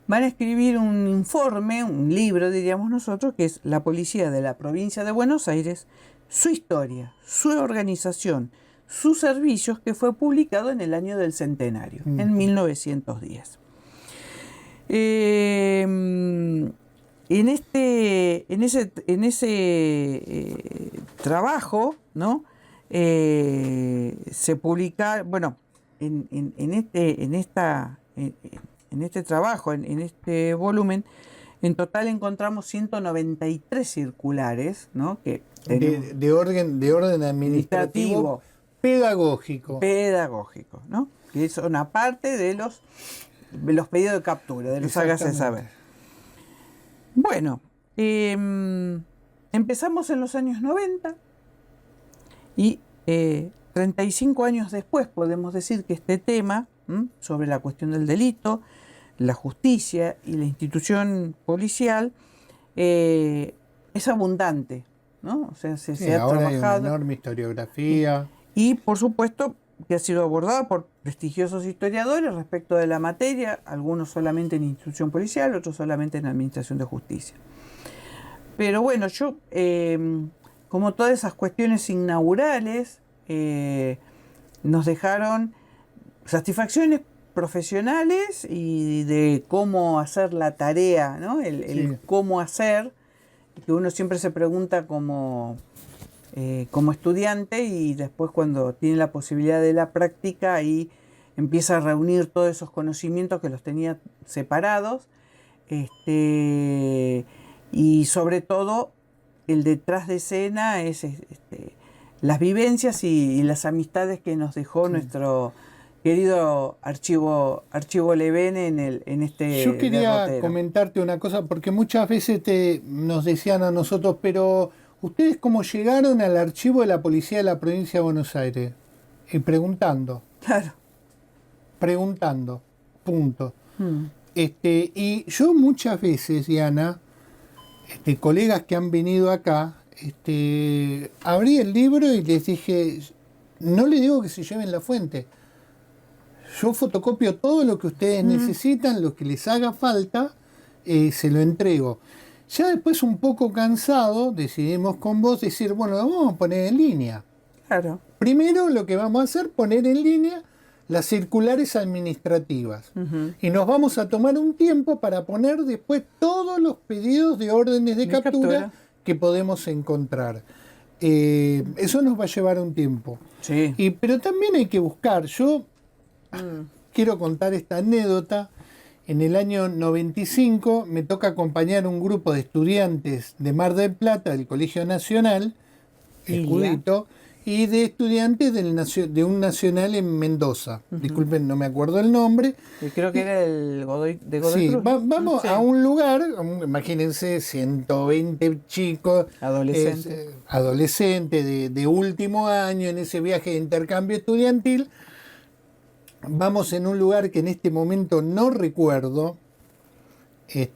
A: van a escribir un informe, un libro, diríamos nosotros, que es La policía de la provincia de Buenos Aires, su historia, su organización, sus servicios, que fue publicado en el año del centenario, en 1910. En ese trabajo, ¿no? Se publica, bueno, en este trabajo, en este volumen, en total encontramos 193 circulares, ¿no? Que
B: de orden administrativo pedagógico,
A: ¿no? Que son aparte de los pedidos de captura, de los hágase saber. Bueno, empezamos en los años 90 y 35 años después podemos decir que este tema sobre la cuestión del delito, la justicia y la institución policial es abundante, ¿no? O sea, se ha
B: ahora
A: trabajado.
B: Hay una enorme historiografía.
A: Y por supuesto que ha sido abordada por prestigiosos historiadores respecto de la materia, algunos solamente en institución policial, otros solamente en administración de justicia. Pero bueno, yo, como todas esas cuestiones inaugurales, nos dejaron satisfacciones profesionales y de cómo hacer la tarea, ¿no? El cómo hacer, que uno siempre se pregunta como estudiante, y después cuando tiene la posibilidad de la práctica ahí empieza a reunir todos esos conocimientos que los tenía separados, y sobre todo el detrás de escena es las vivencias y las amistades que nos dejó nuestro querido Archivo Levene en este
B: Yo quería
A: derrotero.
B: comentarte una cosa, porque muchas veces nos decían a nosotros, pero ¿ustedes cómo llegaron al archivo de la policía de la provincia de Buenos Aires? Y preguntando.
A: Claro.
B: Preguntando. Punto. Y yo muchas veces, Diana, colegas que han venido acá, abrí el libro y les dije, no les digo que se lleven la fuente. Yo fotocopio todo lo que ustedes necesitan, lo que les haga falta, se lo entrego. Ya después, un poco cansado, decidimos con vos decir, bueno, lo vamos a poner en línea.
A: Claro.
B: Primero lo que vamos a hacer, poner en línea las circulares administrativas. Y nos vamos a tomar un tiempo para poner después todos los pedidos de órdenes de captura que podemos encontrar. Eso nos va a llevar un tiempo.
A: Sí.
B: Pero también hay que buscar. Yo quiero contar esta anécdota. En el año 95 me toca acompañar un grupo de estudiantes de Mar del Plata, del Colegio Nacional, Escudito, y de estudiantes de un nacional en Mendoza. Disculpen, no me acuerdo el nombre.
A: Creo que era el Godoy
B: Sí,
A: Cruz.
B: vamos a un lugar, imagínense, 120 chicos, adolescentes de último año, en ese viaje de intercambio estudiantil. Vamos en un lugar que en este momento no recuerdo,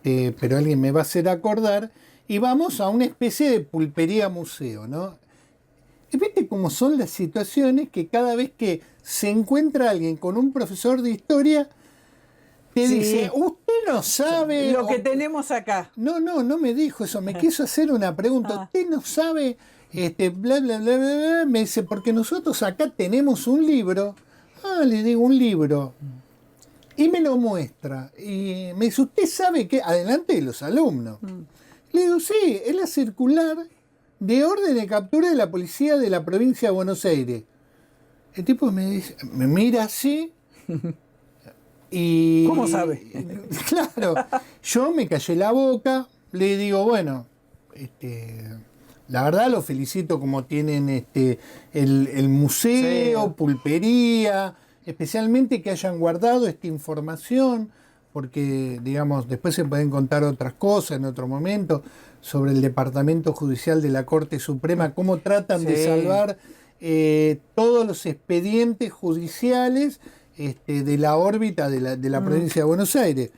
B: pero alguien me va a hacer acordar, y vamos a una especie de pulpería museo, ¿no? Y viste cómo son las situaciones que cada vez que se encuentra alguien con un profesor de historia, te dice, usted no sabe...
A: Lo que tenemos acá.
B: No me dijo eso, me quiso hacer una pregunta. Usted no sabe, bla, bla, bla, bla, bla. Me dice, porque nosotros acá tenemos un libro. Le digo, un libro. Y me lo muestra. Y me dice, ¿usted sabe qué? Adelante de los alumnos. Le digo, sí, es la circular de orden de captura de la policía de la provincia de Buenos Aires. El tipo me dice, me mira así, Y,
A: ¿Cómo sabe?
B: Claro, yo me callé la boca, le digo, bueno, la verdad lo felicito como tienen el museo,
A: Sí.
B: pulpería, especialmente que hayan guardado esta información, porque digamos, después se pueden contar otras cosas en otro momento sobre el Departamento Judicial de la Corte Suprema, cómo tratan de
A: Sí.
B: salvar todos los expedientes judiciales de la órbita de la provincia de Buenos Aires.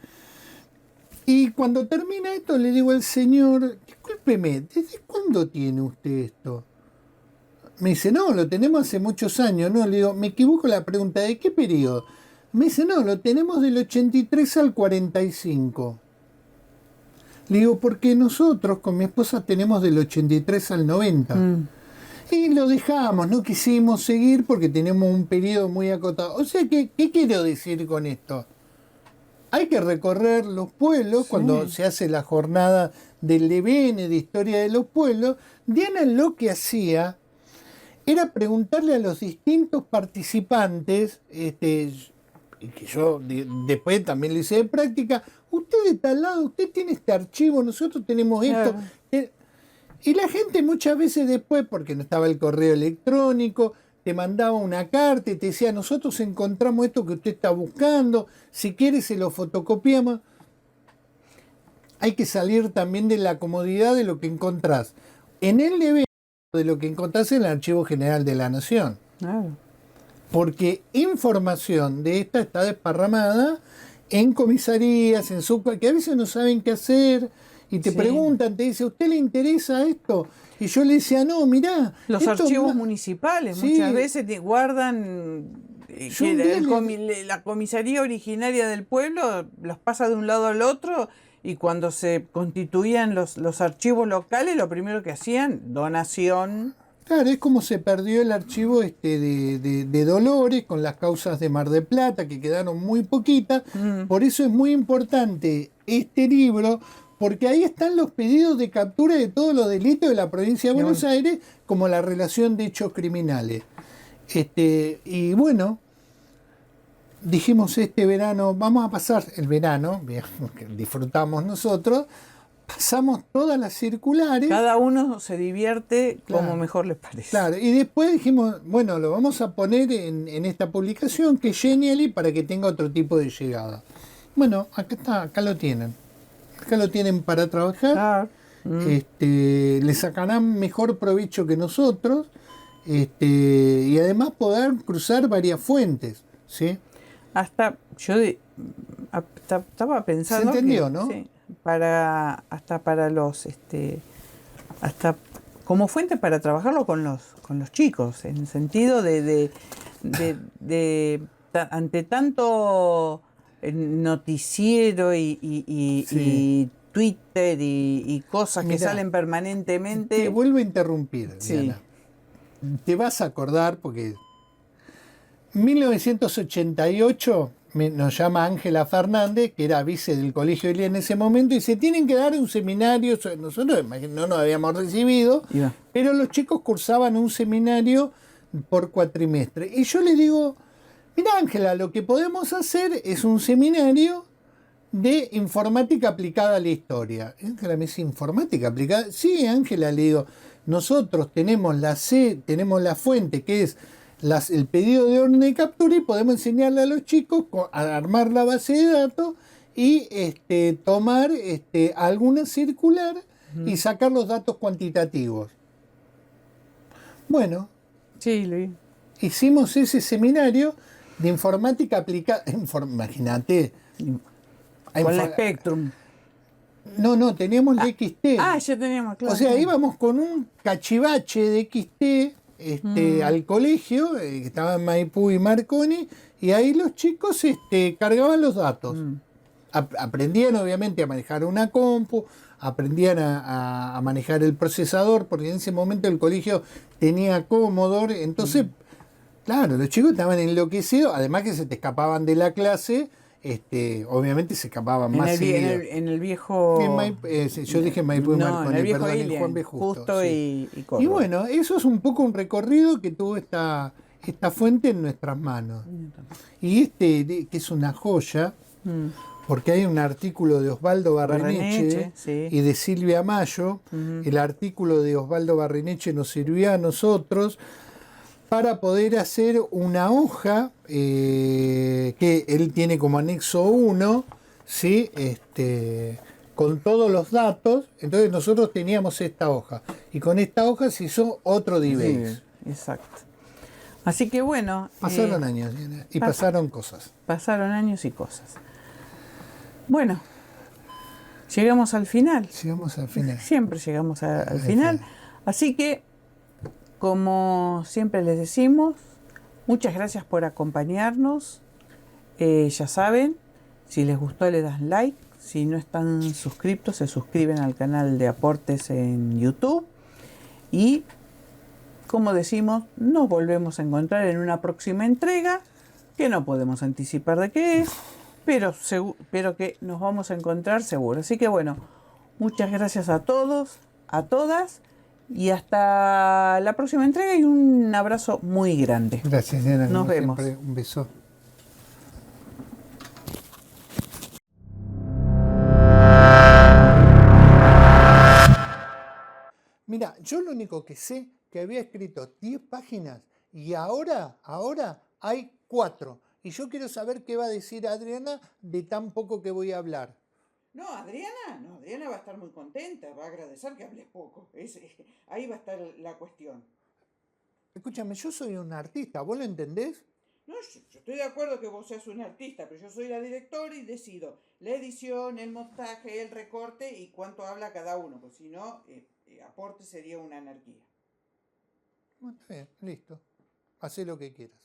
B: Y cuando termina esto le digo al señor, discúlpeme, ¿desde cuándo tiene usted esto? Me dice, no, lo tenemos hace muchos años. No, le digo, me equivoco la pregunta, ¿de qué periodo? Me dice, no, lo tenemos del 83 al 45. Le digo, porque nosotros con mi esposa tenemos del 83 al 90. Y lo dejamos, no quisimos seguir porque tenemos un periodo muy acotado. O sea, ¿qué quiero decir con esto? Hay que recorrer los pueblos. Sí. Cuando se hace la jornada del EBN de Historia de los Pueblos, Diana lo que hacía era preguntarle a los distintos participantes, que yo después también le hice de práctica, usted de tal lado, usted tiene este archivo, nosotros tenemos esto. Claro. Y la gente muchas veces después, porque no estaba el correo electrónico, te mandaba una carta y te decía, nosotros encontramos esto que usted está buscando, si quiere se lo fotocopiamos. Hay que salir también de la comodidad de lo que encontrás en el evento, de lo que encontrás en el Archivo General de la Nación.
A: Claro.
B: Porque información de esta está desparramada en comisarías, en que a veces no saben qué hacer. Y te preguntan, te dice, ¿a usted le interesa esto? Y yo le decía, no, mirá.
A: Los archivos municipales muchas veces te guardan la comisaría originaria del pueblo, los pasa de un lado al otro, y cuando se constituían los archivos locales, lo primero que hacían, donación.
B: Claro, es como se perdió el archivo de Dolores con las causas de Mar del Plata, que quedaron muy poquitas. Por eso es muy importante este libro, porque ahí están los pedidos de captura de todos los delitos de la provincia de Buenos Aires, como la relación de hechos criminales. Y bueno, dijimos este verano, vamos a pasar el verano, que disfrutamos nosotros, pasamos todas las circulares.
A: Cada uno se divierte como mejor les parece.
B: Claro, y después dijimos, bueno, lo vamos a poner en esta publicación que es Genially para que tenga otro tipo de llegada. Bueno, acá está, acá lo tienen. Acá lo tienen para trabajar. Le sacarán mejor provecho que nosotros. Y además poder cruzar varias fuentes. ¿Sí?
A: Hasta yo estaba pensando.
B: ¿Se entendió, no?
A: Sí, hasta para los hasta como fuente para trabajarlo con los chicos, en el sentido de ante tanto noticiero y Twitter y cosas. Mirá, que salen permanentemente.
B: Te vuelvo a interrumpir, Diana. Te vas a acordar porque 1988 nos llama Ángela Fernández, que era vice del Colegio Elia en ese momento, y dice, tienen que dar un seminario. Nosotros no nos habíamos recibido, pero los chicos cursaban un seminario por cuatrimestre. Y yo le digo, mira, Ángela, lo que podemos hacer es un seminario de informática aplicada a la historia. Ángela me dice, ¿informática aplicada? Sí, Ángela, le digo, nosotros tenemos tenemos la fuente que es el pedido de orden de captura, y podemos enseñarle a los chicos a armar la base de datos y tomar alguna circular y sacar los datos cuantitativos. Bueno,
A: sí, Luis.
B: Hicimos ese seminario de informática aplicada. Imagínate.
A: Con la Spectrum.
B: No, teníamos la XT.
A: Ya teníamos, claro.
B: O sea, íbamos con un cachivache de XT al colegio, que estaba en Maipú y Marconi, y ahí los chicos cargaban los datos. Aprendían obviamente a manejar una compu, aprendían a manejar el procesador, porque en ese momento el colegio tenía Commodore, entonces, claro, los chicos estaban enloquecidos, además que se te escapaban de la clase. Obviamente se escapaban más seguido.
A: En el viejo.
B: Yo dije Maipú y Marconi,
A: en el viejo
B: perdón,
A: Ilian,
B: en Juan B. Justo.
A: Y Córdoba.
B: Y bueno, eso es un poco un recorrido que tuvo esta esta fuente en nuestras manos. Y que es una joya, porque hay un artículo de Osvaldo Barreneche
A: sí.
B: y de Silvia Mayo. El artículo de Osvaldo Barreneche nos sirvió a nosotros para poder hacer una hoja que él tiene como anexo 1, ¿sí? Con todos los datos. Entonces nosotros teníamos esta hoja y con esta hoja se hizo otro DBase.
A: Sí, exacto. Así que bueno.
B: Pasaron años, Diana, y pasaron cosas.
A: Pasaron años y cosas. Bueno, llegamos al final.
B: Llegamos al final.
A: Siempre llegamos al final. Así que, como siempre les decimos, muchas gracias por acompañarnos. Ya saben, si les gustó le dan like. Si no están suscriptos, se suscriben al canal de Aportes en YouTube. Y, como decimos, nos volvemos a encontrar en una próxima entrega, que no podemos anticipar de qué es, pero que nos vamos a encontrar seguro. Así que bueno, muchas gracias a todos, a todas, y hasta la próxima entrega y un abrazo muy grande.
B: Gracias, Diana.
A: Nos vemos.
B: Siempre, un beso. Mira, yo lo único que sé que había escrito 10 páginas y ahora hay 4. Y yo quiero saber qué va a decir Adriana de tan poco que voy a hablar.
A: No, Adriana va a estar muy contenta, va a agradecer que hables poco. Ahí va a estar la cuestión.
B: Escúchame, yo soy un artista, ¿vos lo entendés?
A: No, yo estoy de acuerdo que vos seas un artista, pero yo soy la directora y decido la edición, el montaje, el recorte y cuánto habla cada uno, pues si no, Aporte sería una anarquía.
B: Bueno, está bien, listo. Hacé lo que quieras.